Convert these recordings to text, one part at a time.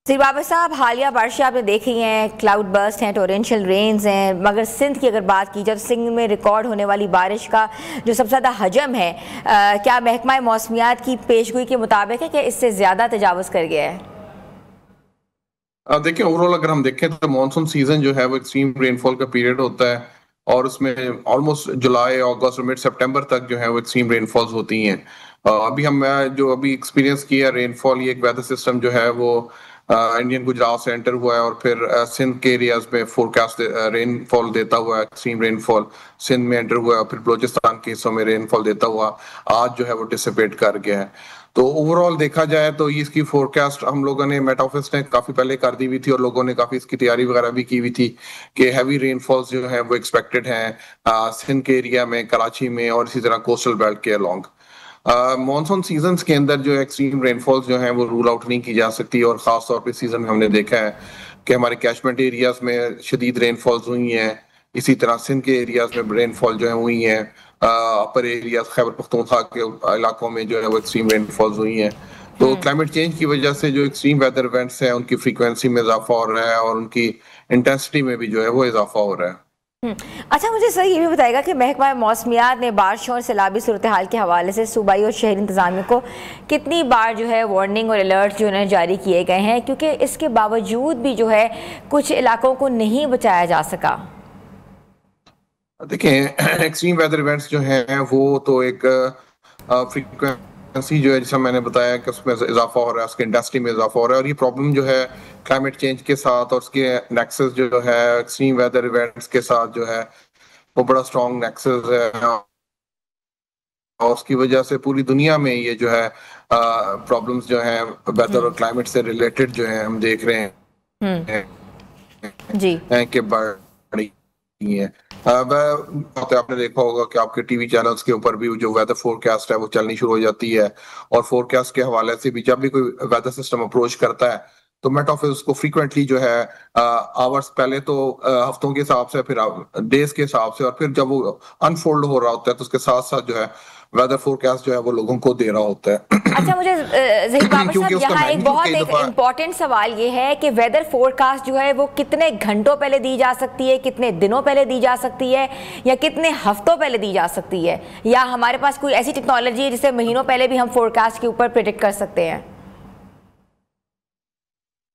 सिरबाबर साहब, हालिया बारिशें आपने देखी हैं, क्लाउड बर्स्ट हैं, टोरेंशियल रेन्स हैं, मगर सिंध की अगर बात की जाए तो सिंध में रिकॉर्ड होने वाली बारिश का जो सबसे ज़्यादा हजम है, क्या महकमा मौसमियात की पेशगोई के मुताबिक है कि इससे ज़्यादा तजावज़ कर गया है? देखिए, ओवरऑल अगर हम देखें तो मानसून सीजन जो है वो एक्सट्रीम रेनफॉल का पीरियड होता है और उसमें ऑलमोस्ट जुलाई, अगस्त और मिड सितंबर तक जो है वो एक्सट्रीम रेनफॉल्स होती हैं। अभी हम जो अभी एक्सपीरियंस किया रेनफॉल, ये एक वेदर सिस्टम जो है वो इंडियन गुजरात से एंटर हुआ है और फिर सिंध के एरियाज में फोरकास्ट रेनफॉल देता हुआ एक्सट्रीम रेनफॉल सिंध में एंटर हुआ है और फिर बलोचिस्तान के हिस्सों में रेनफॉल देता हुआ आज जो है वो डिसिपेट कर गया है। तो ओवरऑल देखा जाए तो इसकी फोरकास्ट हम लोगों ने मेट ऑफिस ने काफी पहले कर दी हुई थी और लोगों ने काफी इसकी तैयारी वगैरह भी की हुई थी कि हैवी रेनफॉल्स जो है वो एक्सपेक्टेड हैं सिंध के एरिया में, कराची में और इसी तरह कोस्टल बेल्ट के अलोंग। मॉनसून सीजन के अंदर जो एक्सट्रीम रेनफॉल्स जो है वो रूल आउट नहीं की जा सकती और खास तौर पे सीजन में हमने देखा है कि हमारे कैचमेंट एरियाज में शदीद रेनफॉल्स हुई हैं। इसी तरह सिंध के एरियाज में रेनफॉल जो है हुई है, अपर एरियाज खैबर पख्तूनख्वा के इलाकों में जो है वो एक्सट्रीम रेनफॉल्स हुई हैं। तो क्लाइमेट चेंज की वजह से जो एक्सट्रीम वेदर इवेंट्स हैं उनकी फ्रीक्वेंसी में इजाफा हो रहा है और उनकी इंटेंसिटी में भी जो है वो इजाफा हो रहा है। अच्छा, मुझे सर ये भी बताएगा कि महकमा मौसमियात ने बारिशों और सैलाबी सूरत हाल के हवाले से सूबाई और शहरी इंतजामिया को कितनी बार जो है वार्निंग और अलर्ट जो है जारी किए गए हैं, क्योंकि इसके बावजूद भी जो है कुछ इलाकों को नहीं बचाया जा सका? देखिए, एक्सट्रीम वेदर इवेंट्स जो हैं वो तो एक फ्रीक्वेंसी जो है, जैसा मैंने बताया कि उसमें इजाफा हो रहा है, उसके इंडस्ट्री में इजाफा हो रहा है और ये प्रॉब्लम जो है क्लाइमेट चेंज के साथ और उसके नेक्सस जो है एक्सट्रीम वेदर इवेंट्स के साथ जो है वो बड़ा स्ट्रॉन्ग नेक्सस है और उसकी वजह से पूरी दुनिया में ये जो है प्रॉब्लम्स जो है वेदर और क्लाइमेट से रिलेटेड जो है हम देख रहे हैं जी कि बढ़ रही है। आपने देखा होगा कि आपके टीवी चैनल्स के ऊपर भी जो वेदर फोरकास्ट है वो चलनी शुरू हो जाती है और फोरकास्ट के हवाले से भी जब भी कोई वेदर सिस्टम अप्रोच करता है तो मेट ऑफिस उसको फ्रीक्वेंटली जो है आवर्स पहले तो हफ्तों के हिसाब से, फिर डेज के हिसाब से और फिर जब वो अनफोल्ड हो रहा होता है तो उसके साथ साथ जो है वेदर फोरकास्ट जो है वो लोगों को दे रहा होता है। अच्छा, मुझे साहब यहाँ एक बहुत एक इम्पॉर्टेंट सवाल ये है कि वेदर फोरकास्ट जो है वो कितने घंटों पहले दी जा सकती है, कितने दिनों पहले दी जा सकती है या कितने हफ्तों पहले दी जा सकती है, या हमारे पास कोई ऐसी टेक्नोलॉजी है जिससे महीनों पहले भी हम फोरकास्ट के ऊपर प्रेडिक्ट कर सकते हैं?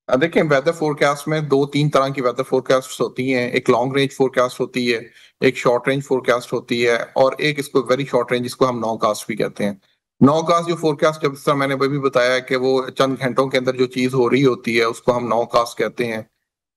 देखिए, वेदर फोरकास्ट में दो तीन तरह की वेदर फोरकास्ट होती हैं। एक लॉन्ग रेंज फोरकास्ट होती है, एक शॉर्ट रेंज फोरकास्ट होती है और एक इसको वेरी शॉर्ट रेंज जिसको हम नॉकास्ट भी कहते हैं। नॉकास्ट जो फोरकास्ट, जब जिस मैंने अभी बताया कि वो चंद घंटों के अंदर जो चीज हो रही होती है उसको हम नॉकास्ट कहते हैं।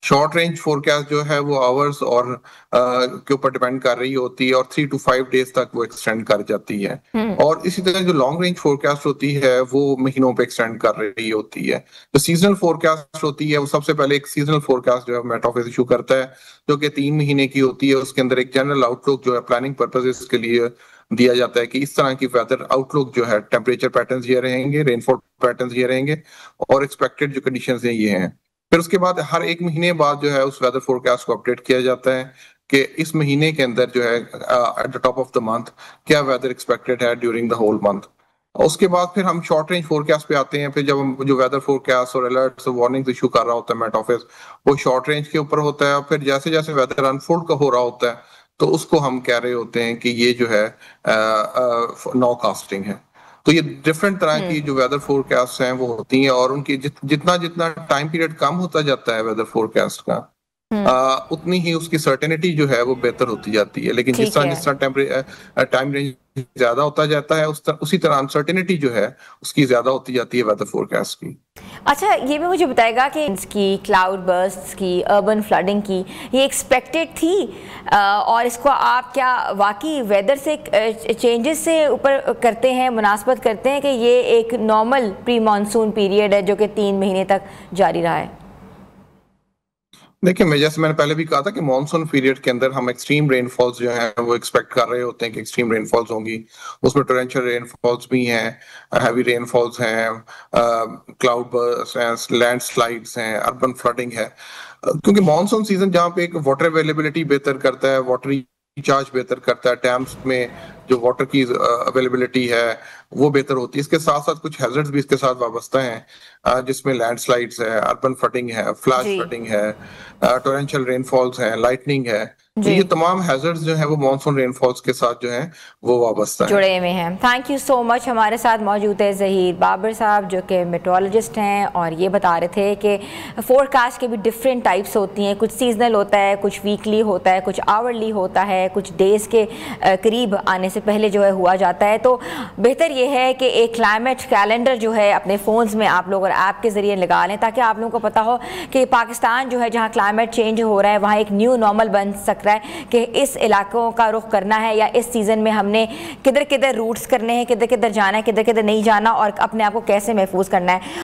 शॉर्ट रेंज फोरकास्ट जो है वो आवर्स और के ऊपर डिपेंड कर रही होती है और 3 to 5 डेज तक वो एक्सटेंड कर जाती है। और इसी तरह जो लॉन्ग रेंज फोरकास्ट होती है वो महीनों पे एक्सटेंड कर रही होती है। जो सीजनल फोरकास्ट होती है वो सबसे पहले एक सीजनल फोरकास्ट जो है मेट ऑफिस इशू करता है जो कि 3 महीने की होती है। उसके अंदर एक जनरल आउटलुक जो है प्लानिंग पर्पसेस के लिए दिया जाता है कि इस तरह की वेदर आउटलुक जो है, टेम्परेचर पैटर्न्स ये रहेंगे, रेनफॉल पैटर्न्स ये रहेंगे और एक्सपेक्टेड जो कंडीशंस हैं ये हैं। फिर उसके बाद हर 1 महीने बाद जो है उस वेदर फोरकास्ट को अपडेट किया जाता है कि इस महीने के अंदर जो है at the top of the month क्या वेदर एक्सपेक्टेड है ड्यूरिंग द होल मंथ। उसके बाद फिर हम शॉर्ट रेंज फोरकास्ट पे आते हैं। फिर जब हम जो वेदर फोरकास्ट और अलर्ट्स वार्निंग्स इशू कर रहा होता है मेट ऑफिस, वो शॉर्ट रेंज के ऊपर होता है और फिर जैसे जैसे वेदर अनफोल्ड का हो रहा होता है तो उसको हम कह रहे होते हैं कि ये जो है नौ कास्टिंग है। तो ये डिफरेंट तरह की जो वेदर फोरकास्ट हैं वो होती हैं और उनकी जितना जितना टाइम पीरियड कम होता जाता है वेदर फोरकास्ट का, उतनी ही उसकी सर्टेनिटी जो है वो बेहतर होती जाती है। लेकिन जिस तरह टाइम रेंज ज्यादा होता जाता है उसी तरह अनसर्टेनिटी जो है उसकी ज्यादा होती जाती है वेदर फोरकास्ट की। अच्छा, ये भी मुझे बताएगा कि इसकी क्लाउड बर्स्ट की, अर्बन फ्लडिंग की, ये एक्सपेक्टेड थी और इसको आप क्या वाकई वेदर से चेंजेस से ऊपर करते हैं, मुनासबत करते हैं कि ये एक नॉर्मल प्री मानसून पीरियड है जो कि 3 महीने तक जारी रहा है? देखिए, मैं जैसे मैंने पहले भी कहा था कि मानसून पीरियड के अंदर हम एक्सट्रीम रेनफॉल्स जो है वो एक्सपेक्ट कर रहे होते हैं कि एक्सट्रीम रेनफॉल्स होंगी। उसमें टोरेंशियल रेनफॉल्स भी हैं, हैवी रेनफॉल्स हैं, क्लाउड बर्स्ट हैं, लैंडस्लाइड्स हैं, अर्बन फ्लडिंग है। क्योंकि मानसून सीजन जहाँ पे एक वाटर अवेलेबिलिटी बेहतर करता है, वाटर रिचार्ज बेहतर करता है, डैम्स में जो वाटर की अवेलेबिलिटी है वो बेहतर होती है। इसके साथ साथ कुछ हैजर्ड्स भी इसके साथ वाबस्ता हैं, जिसमें लैंडस्लाइड्स है, अर्बन फ्लडिंग है, फ्लैश जी फ्लडिंग है, टोरेंशियल रेनफॉल्स है, लाइटनिंग है। तो जी ये तमाम हैजर्ड्स जो है वो मानसून रेनफॉल्स के साथ जो है वो वाबस्ता है। जुड़े हुए हैं। Thank you so much. हमारे साथ मौजूद है ज़हीर बाबर साहब जो कि मेट्रोलॉजिस्ट हैं और ये बता रहे थे कि फोरकास्ट के भी डिफरेंट टाइप्स होती हैं, कुछ सीजनल होता है, कुछ वीकली होता है, कुछ आवरली होता है, कुछ डेज़ के करीब आने से पहले जो है हुआ जाता है। तो बेहतर ये है कि एक क्लाइमेट कैलेंडर जो है अपने फ़ोन्स में आप लोग और ऐप के ज़रिए लगा लें, ताकि आप लोगों को पता हो कि पाकिस्तान जो है जहाँ क्लाइमेट चेंज हो रहा है वहाँ एक न्यू नॉर्मल बन सकता है कि इस इलाकों का रुख करना है या इस सीज़न में हमने किधर किधर रूट्स करने हैं, किधर किधर जाना है, किधर किधर नहीं जाना और अपने आप को कैसे महफूज करना है।